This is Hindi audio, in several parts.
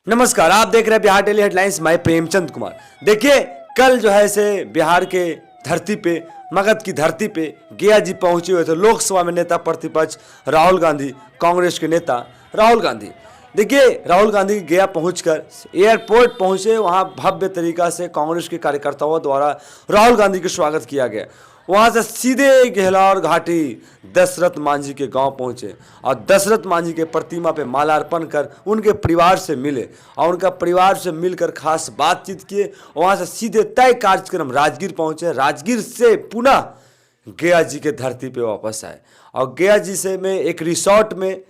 नमस्कार, आप देख रहे हैं बिहार डेली हेडलाइंस। मैं प्रेमचंद कुमार। देखिए, कल जो है से बिहार के धरती पे, मगध की धरती पे गया जी पहुंचे हुए थे लोकसभा में नेता प्रतिपक्ष राहुल गांधी, कांग्रेस के नेता राहुल गांधी। देखिए, राहुल गांधी गया पहुंचकर एयरपोर्ट पहुंचे, वहां भव्य तरीका से कांग्रेस के कार्यकर्ताओं द्वारा राहुल गांधी का स्वागत किया गया। वहां से सीधे गेहलार घाटी दशरथ मांझी के गांव पहुंचे और दशरथ मांझी के प्रतिमा पे माल्यार्पण कर उनके परिवार से मिले और उनका परिवार से मिलकर खास बातचीत किए। वहां से सीधे तय कार्यक्रम राजगीर पहुंचे। राजगीर से पुनः गया जी के धरती पे वापस आए और गया जी से में एक रिसोर्ट में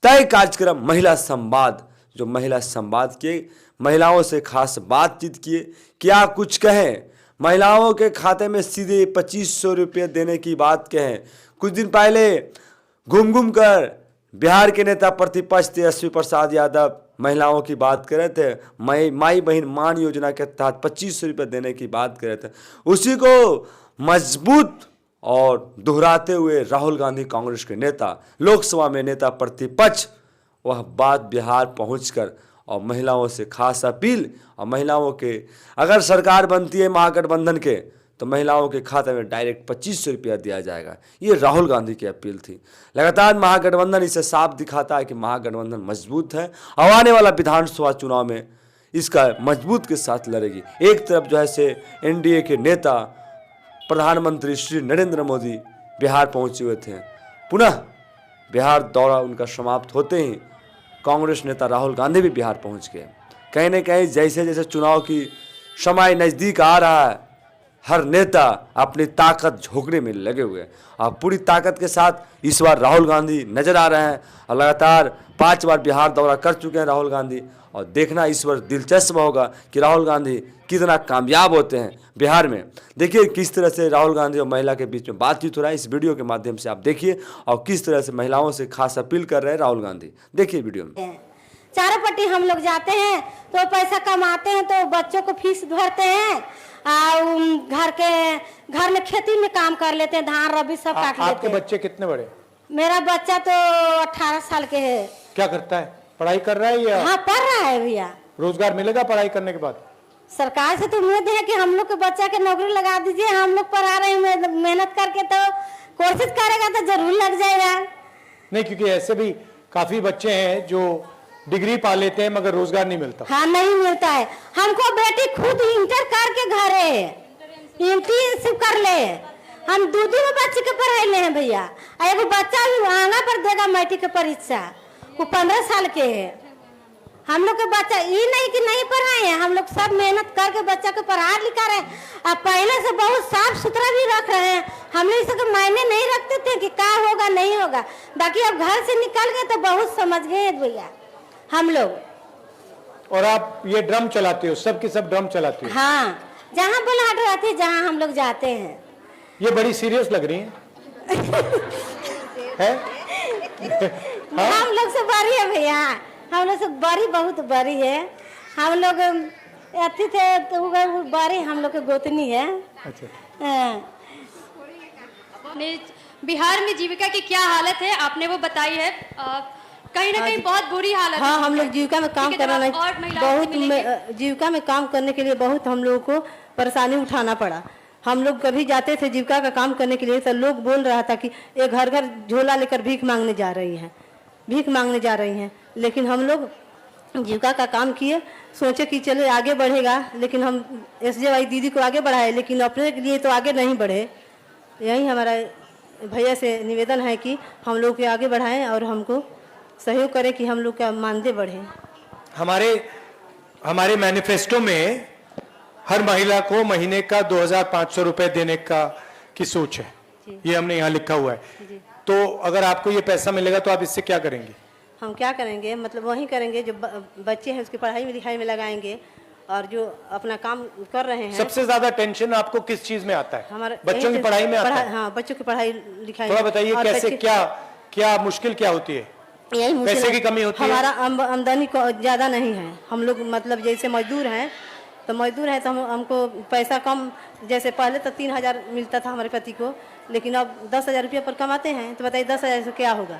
तय कार्यक्रम महिला संवाद, जो महिला संवाद किए, महिलाओं से खास बातचीत किए। क्या कुछ कहें, महिलाओं के खाते में सीधे 2500 रुपये देने की बात कहें। कुछ दिन पहले घूम घूम कर बिहार के नेता प्रतिपक्ष तेजस्वी प्रसाद यादव महिलाओं की बात कर रहे थे। माई बहन मान योजना के तहत 2500 रुपये देने की बात कर रहे थे। उसी को मजबूत और दोहराते हुए राहुल गांधी, कांग्रेस के नेता, लोकसभा में नेता प्रतिपक्ष, वह बात बिहार पहुंचकर और महिलाओं से खास अपील, और महिलाओं के अगर सरकार बनती है महागठबंधन के तो महिलाओं के खाते में डायरेक्ट 2500 रुपया दिया जाएगा। ये राहुल गांधी की अपील थी। लगातार महागठबंधन इसे साफ दिखाता है कि महागठबंधन मजबूत है और आने वाला विधानसभा चुनाव में इसका मजबूत के साथ लड़ेगी। एक तरफ जो है से एनडीए के नेता प्रधानमंत्री श्री नरेंद्र मोदी बिहार पहुंचे हुए थे। पुनः बिहार दौरा उनका समाप्त होते ही कांग्रेस नेता राहुल गांधी भी बिहार पहुंच गए। कहीं न कहीं जैसे जैसे चुनाव की समय नज़दीक आ रहा है, हर नेता अपनी ताकत झोंकने में लगे हुए हैं और पूरी ताकत के साथ इस बार राहुल गांधी नजर आ रहे हैं और लगातार 5 बार बिहार दौरा कर चुके हैं राहुल गांधी। और देखना इस बार दिलचस्प होगा कि राहुल गांधी कितना कामयाब होते हैं बिहार में। देखिए किस तरह से राहुल गांधी और महिला के बीच में बातचीत हो रहा है, इस वीडियो के माध्यम से आप देखिए, और किस तरह से महिलाओं से खास अपील कर रहे हैं राहुल गांधी। देखिए वीडियो में। चारों पट्टी हम लोग जाते हैं तो पैसा कमाते हैं, तो बच्चों को फीस भरते हैं और घर में खेती में काम कर लेते हैं, धान रबी सब काट लेते हैं। आपके बच्चे कितने बड़े? मेरा बच्चा तो 18 साल के है। क्या करता है? पढ़ाई कर रहा है या? हाँ, पढ़ रहा है भैया। रोजगार मिलेगा पढ़ाई करने के बाद? सरकार से तो उम्मीद है कि हम लोग के बच्चा के नौकरी लगा दीजिए। हम लोग पढ़ा रहे हैं, मेहनत करके तो कोशिश करेगा तो जरूर लग जाएगा। नहीं, क्योंकि ऐसे भी काफी बच्चे हैं जो डिग्री पा लेते हैं मगर रोजगार नहीं मिलता। हाँ, नहीं मिलता है। हमको बेटी खुद इंटर करके घर है, इंटर कर ले। हम दो बच्चे के पढ़ाई ले हैं भैया। एगो बच्चा भी आना पर देगा मैट्रिक की परीक्षा, वो 15 साल के है। हम लोग के बच्चा ये नहीं कि नहीं पढ़ाए हैं, हम लोग सब मेहनत करके बच्चा को पढ़ा लिखा रहे हैं। अब पहले से बहुत साफ सुथरा भी रख रहे हैं। हम लोग इसके मायने नहीं रखते थे कि क्या होगा नहीं होगा, बाकी अब घर से निकल गए तो बहुत समझ गए भैया हम लोग। और आप ये ड्रम चलाते हो, सब के सब ड्रम चलाते हो? हाँ, जहाँ बुलाहट रहती है जहाँ हम लोग जाते हैं। ये बड़ी सीरियस लग रही है? हाँ? हम लोग से बड़ी है भैया, हम लोग से बड़ी, बहुत बड़ी है। हम लोग अति थे तो बड़ी हम लोग के गोतनी है। अच्छा। अपने बिहार में जीविका की क्या हालत है आपने वो बताई है। कहीं ना कहीं बहुत बुरी हालत है। हाँ, हम लोग जीविका में काम करना नहीं, बहुत जीविका में काम करने के लिए बहुत हम लोगों को परेशानी उठाना पड़ा। हम लोग कभी जाते थे जीविका का काम करने के लिए तो लोग बोल रहा था कि ये घर घर झोला लेकर भीख मांगने जा रही हैं, भीख मांगने जा रही हैं। लेकिन हम लोग जीविका का काम किए, सोचे कि चले आगे बढ़ेगा, लेकिन हम SJ दीदी को आगे बढ़ाए, लेकिन अपने लिए तो आगे नहीं बढ़े। यही हमारा भैया से निवेदन है कि हम लोग के आगे बढ़ाएं और हमको सहयोग करें कि हम लोग का मानदेय बढ़े। हमारे मैनिफेस्टो में हर महिला को महीने का 2500 रुपए देने की सोच है, ये हमने यहाँ लिखा हुआ है। तो अगर आपको ये पैसा मिलेगा तो आप इससे क्या करेंगे? हम क्या करेंगे, मतलब वही करेंगे जो बच्चे हैं उसकी पढ़ाई में लिखाई में लगाएंगे और जो अपना काम कर रहे हैं। सबसे ज्यादा टेंशन आपको किस चीज में आता है? हमारे बच्चों की पढ़ाई में आता है? हाँ, बच्चों की पढ़ाई लिखाई। थोड़ा बताइए कैसे, क्या मुश्किल क्या होती है? यही पैसे की कमी होती है? हमारा आमदनी ज्यादा नहीं है। हम लोग मतलब जैसे मजदूर हैं तो हमको पैसा कम, जैसे पहले तो 3000 मिलता था हमारे पति को, लेकिन अब 10,000 रुपये पर कमाते हैं। तो बताइए 10,000 से क्या होगा?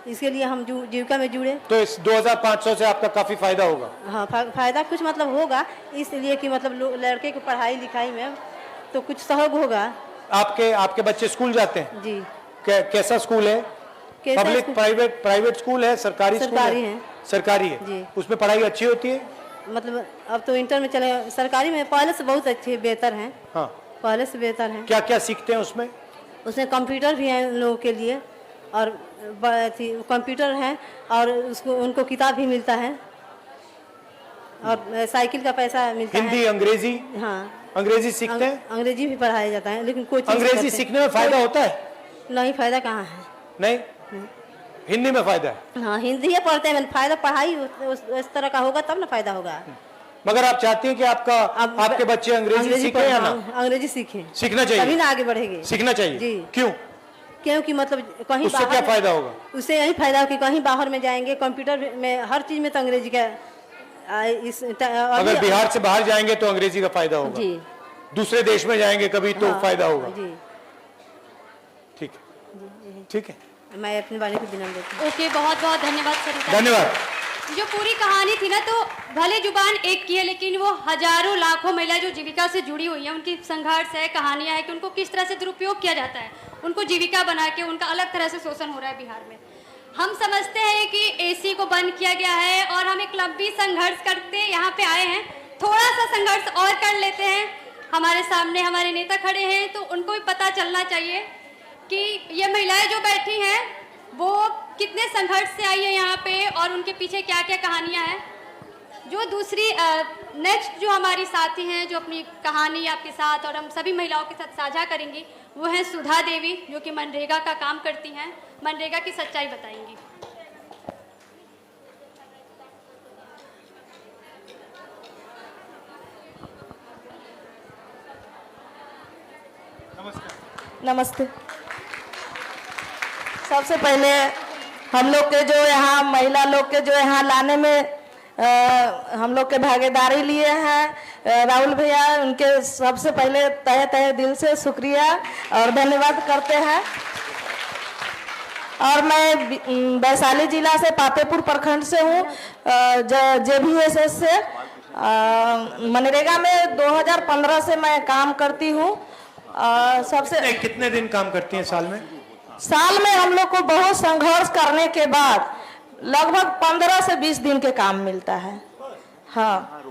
इसके लिए हम जीविका में जुड़े। तो इस 2500 से आपका काफी फायदा होगा। हाँ, फायदा कुछ मतलब होगा, इसलिए कि मतलब लड़के की पढ़ाई लिखाई में तो कुछ सहयोग होगा। आपके बच्चे स्कूल जाते हैं जी। कैसा स्कूल है? कैसा पब्लिक स्कूल? प्राइवेट स्कूल है, सरकारी स्कूल है? सरकारी है। जी। उसमें पढ़ाई अच्छी होती है? मतलब अब तो इंटर में चले, सरकारी में पहले से बहुत अच्छे बेहतर हैं। हाँ, पहले से बेहतर हैं। क्या क्या सीखते हैं उसमें? उसमें कंप्यूटर भी है उन लोगों के लिए, और कंप्यूटर है, और उसको उनको किताब भी मिलता है, और साइकिल का पैसा मिलता है। हिंदी, अंग्रेजी? हाँ, अंग्रेजी सीखते हैं? अंग्रेजी भी पढ़ाया जाता है, लेकिन कोई अंग्रेजी सीखने में फायदा होता है? नहीं, फायदा कहाँ है। नहीं, हिंदी में फायदा है। हाँ, हिंदी ही पढ़ते हैं, फायदा पढ़ाई उस तरह का होगा तब ना फायदा होगा। मगर आप चाहती हैं कि आपके बच्चे अंग्रेजी सीखें या ना? अंग्रेजी सीखें, सीखना चाहिए, तभी ना आगे बढ़ेंगे। सीखना चाहिए जी। क्यों? क्योंकि मतलब कहीं उससे क्या फायदा होगा? उससे यही फायदा हो कि कहीं बाहर में जाएंगे, कंप्यूटर में हर चीज में तो अंग्रेजी का अगर बिहार से बाहर जाएंगे तो अंग्रेजी का फायदा होगा। जी। दूसरे देश में जाएंगे कभी तो फायदा होगा। जी। ठीक है, ठीक है। मैं अपने वाले को विनम्र देती हूँ। ओके, बहुत बहुत धन्यवाद सरिता। धन्यवाद। जो पूरी कहानी थी ना, तो भले जुबान एक की है, लेकिन वो हजारों लाखों महिला जो जीविका से जुड़ी हुई हैं, उनकी संघर्ष है, कहानियां है कि उनको किस तरह से दुरुपयोग किया जाता है, उनको जीविका बना के उनका अलग तरह से शोषण हो रहा है बिहार में। हम समझते हैं कि एसी को बंद किया गया है और हम एक लंबी संघर्ष करते यहाँ पे आए हैं। थोड़ा सा संघर्ष और कर लेते हैं। हमारे सामने हमारे नेता खड़े हैं, तो उनको भी पता चलना चाहिए कि ये महिलाएं जो बैठी हैं वो कितने संघर्ष से आई है यहाँ पे, और उनके पीछे क्या क्या कहानियाँ हैं। जो दूसरी नेक्स्ट जो हमारी साथी हैं, जो अपनी कहानी आपके साथ और हम सभी महिलाओं के साथ साझा करेंगी, वो हैं सुधा देवी, जो कि मनरेगा का काम करती हैं, मनरेगा की सच्चाई बताएंगी। नमस्ते। सबसे पहले हम लोग के जो यहाँ महिला लोग के जो यहाँ लाने में हम लोग के भागीदारी लिए हैं राहुल भैया, उनके सबसे पहले तहे तहे दिल से शुक्रिया और धन्यवाद करते हैं। और मैं वैशाली जिला से पातेपुर प्रखंड से हूँ, JVSS से। मनरेगा में 2015 से मैं काम करती हूँ। सबसे कितने दिन काम करती हैं साल में? साल में हम लोग को बहुत संघर्ष करने के बाद लगभग 15 से 20 दिन के काम मिलता है। हाँ,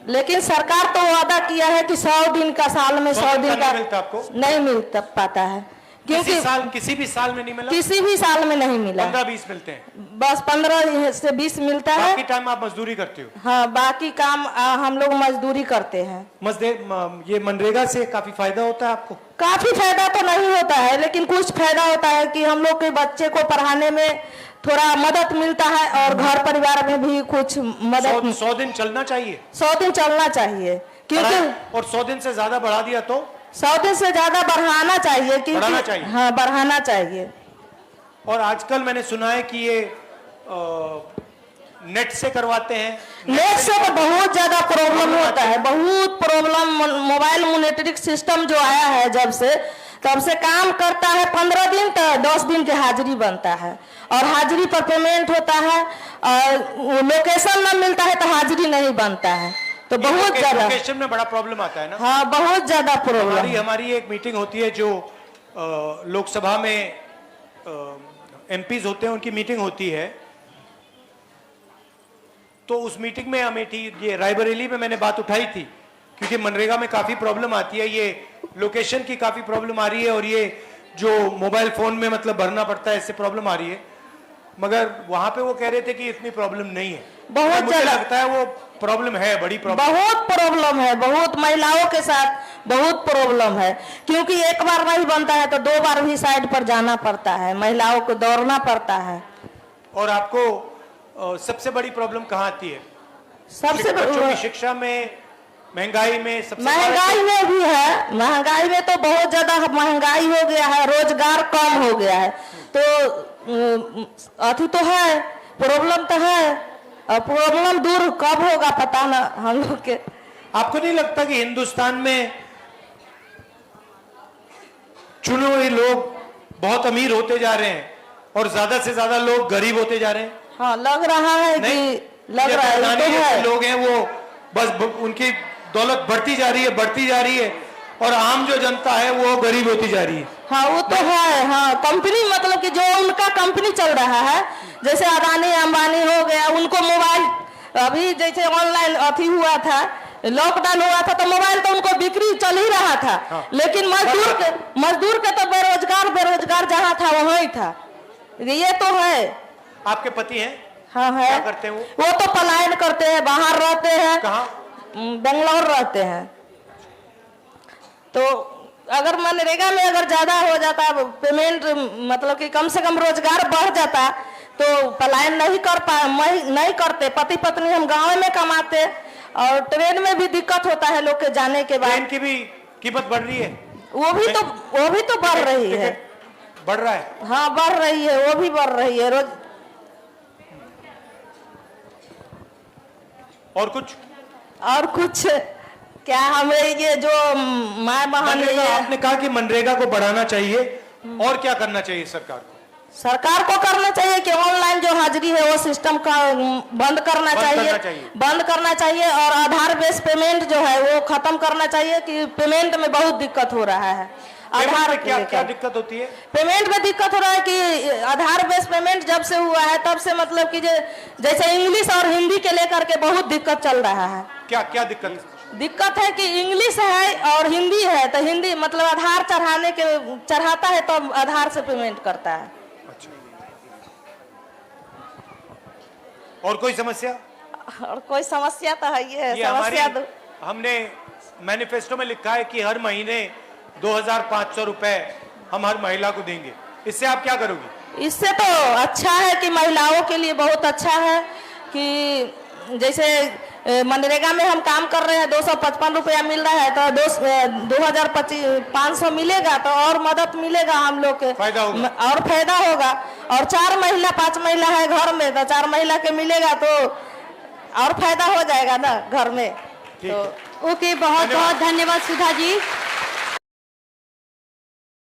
लेकिन सरकार तो वादा किया है कि 100 दिन का, साल में 100 दिन का मिलता आपको? नहीं मिल पाता है, क्योंकि किसी भी साल में नहीं मिला। किसी भी साल में नहीं मिला। 15-20 मिलते हैं, बस 15 से 20 मिलता है। बाकी टाइम आप मजदूरी करते हो? हाँ, बाकी काम हम लोग मजदूरी करते हैं। ये मनरेगा से काफी फायदा होता है आपको? काफी फायदा तो नहीं होता है, लेकिन कुछ फायदा होता है कि हम लोग के बच्चे को पढ़ाने में थोड़ा मदद मिलता है, और घर परिवार में भी कुछ मदद। 100 दिन चलना चाहिए। 100 दिन चलना चाहिए, क्योंकि और 100 दिन से ज्यादा बढ़ा दिया तो 100 दिन से ज्यादा बढ़ाना चाहिए, बढ़ाना चाहिए। हाँ, बढ़ाना चाहिए। और आजकल मैंने सुना है कि ये नेट से करवाते हैं। नेट से तो बहुत ज्यादा प्रॉब्लम होता है, बहुत प्रॉब्लम। मोबाइल मॉनिटरिंग सिस्टम जो आया है जब से, तब से काम करता है 15 दिन तो 10 दिन की हाजिरी बनता है, और हाजिरी पर पेमेंट होता है, और लोकेशन न मिलता है तो हाजिरी नहीं बनता है। तो बहुत ज्यादा लोकेशन में बड़ा प्रॉब्लम आता है ना? हाँ, बहुत ज्यादा प्रॉब्लम। हमारी एक मीटिंग होती है जो लोकसभा में MPs होते हैं, उनकी मीटिंग होती है। तो उस मीटिंग में अमेठी, ये रायबरेली में मैंने बात उठाई थी, क्योंकि मनरेगा में काफी प्रॉब्लम आती है, ये लोकेशन की काफी प्रॉब्लम आ रही है, और ये जो मोबाइल फोन में मतलब भरना पड़ता है, इससे प्रॉब्लम आ रही है। मगर वहां पे वो कह रहे थे कि इतनी प्रॉब्लम नहीं है। बहुत मुझे लगता है वो प्रॉब्लम है, बड़ी प्रॉब्लम। बहुत प्रॉब्लम है, बहुत महिलाओं के साथ बहुत प्रॉब्लम है, क्योंकि एक बार नहीं बनता है तो 2 बार भी साइड पर जाना पड़ता है, महिलाओं को दौड़ना पड़ता है। और आपको सबसे बड़ी प्रॉब्लम कहाँ आती है? सबसे बच्चों की शिक्षा में, महंगाई में? सबसे महंगाई में भी है, महंगाई में तो बहुत ज्यादा महंगाई हो गया है, रोजगार कम हो गया है, तो अथी तो है, प्रॉब्लम तो है। और प्रॉब्लम दूर कब होगा पता ना हम लोग के। आपको नहीं लगता कि हिंदुस्तान में चुने हुए लोग बहुत अमीर होते जा रहे हैं, और ज्यादा से ज्यादा लोग गरीब होते जा रहे हैं। हाँ, लग रहा है नहीं, कि लग ये रहा है, ये अडानी तो जैसे है। लोग हैं वो बस उनकी दौलत बढ़ती जा रही है और आम जो जनता है वो गरीब होती जा रही है। हाँ, वो तो है। हाँ, कंपनी मतलब कि जो उनका कंपनी चल रहा है, जैसे अडानी अंबानी हो गया, उनको मोबाइल अभी जैसे ऑनलाइन अथी हुआ था, लॉकडाउन हुआ था, तो मोबाइल तो उनको बिक्री चल ही रहा था। हाँ। लेकिन मजदूर के तो बेरोजगार जहाँ था वहाँ ही था। ये तो है। आपके पति हैं? हाँ है। क्या करते हैं वो? वो तो पलायन करते हैं, बाहर रहते हैं। कहाँ? बेंगलोर रहते हैं। तो अगर मनरेगा में अगर ज्यादा हो जाता पेमेंट, मतलब कि कम से कम रोजगार बढ़ जाता, तो पलायन नहीं करते। पति पत्नी हम गांव में कमाते, और ट्रेन में भी दिक्कत होता है लोग के जाने के बाद। ट्रेन की भी कीमत बढ़ रही है। वो भी तो बढ़ रही है। बढ़ रहा है। हाँ, बढ़ रही है, वो भी बढ़ रही है रोज। और कुछ क्या, हमें ये जो माँ बहन आपने कहा कि मनरेगा को बढ़ाना चाहिए, और क्या करना चाहिए सरकार को? करना चाहिए कि ऑनलाइन जो हाजिरी है वो सिस्टम का बंद करना चाहिए, और आधार बेस पेमेंट जो है वो खत्म करना चाहिए। कि पेमेंट में बहुत दिक्कत हो रहा है। आधार क्या दिक्कत होती है? पेमेंट में दिक्कत हो रहा है कि आधार बेस पेमेंट जब से हुआ है तब से मतलब कि जैसे इंग्लिश और हिंदी के लेकर के बहुत दिक्कत चल रहा है। क्या दिक्कत? दिक्कत है कि इंग्लिश है और हिंदी है, तो हिंदी मतलब आधार चढ़ाता है तो आधार से पेमेंट करता है। अच्छा। और कोई समस्या? और कोई समस्या तो है ये समस्या हमने मैनिफेस्टो में लिखा है कि हर महीने 2500 रुपए हम हर महिला को देंगे। इससे आप क्या करोगे? इससे तो अच्छा है कि महिलाओं के लिए बहुत अच्छा है कि जैसे मनरेगा में हम काम कर रहे हैं, 255 रुपया मिल रहा है, तो 2500 मिलेगा तो और मदद मिलेगा हम लोग के, फायदा होगा। और फायदा होगा। और 4 महिला 5 महिला है घर में, तो 4 महिला के मिलेगा तो और फायदा हो जाएगा ना घर में। ओके, बहुत बहुत धन्यवाद सुधा जी।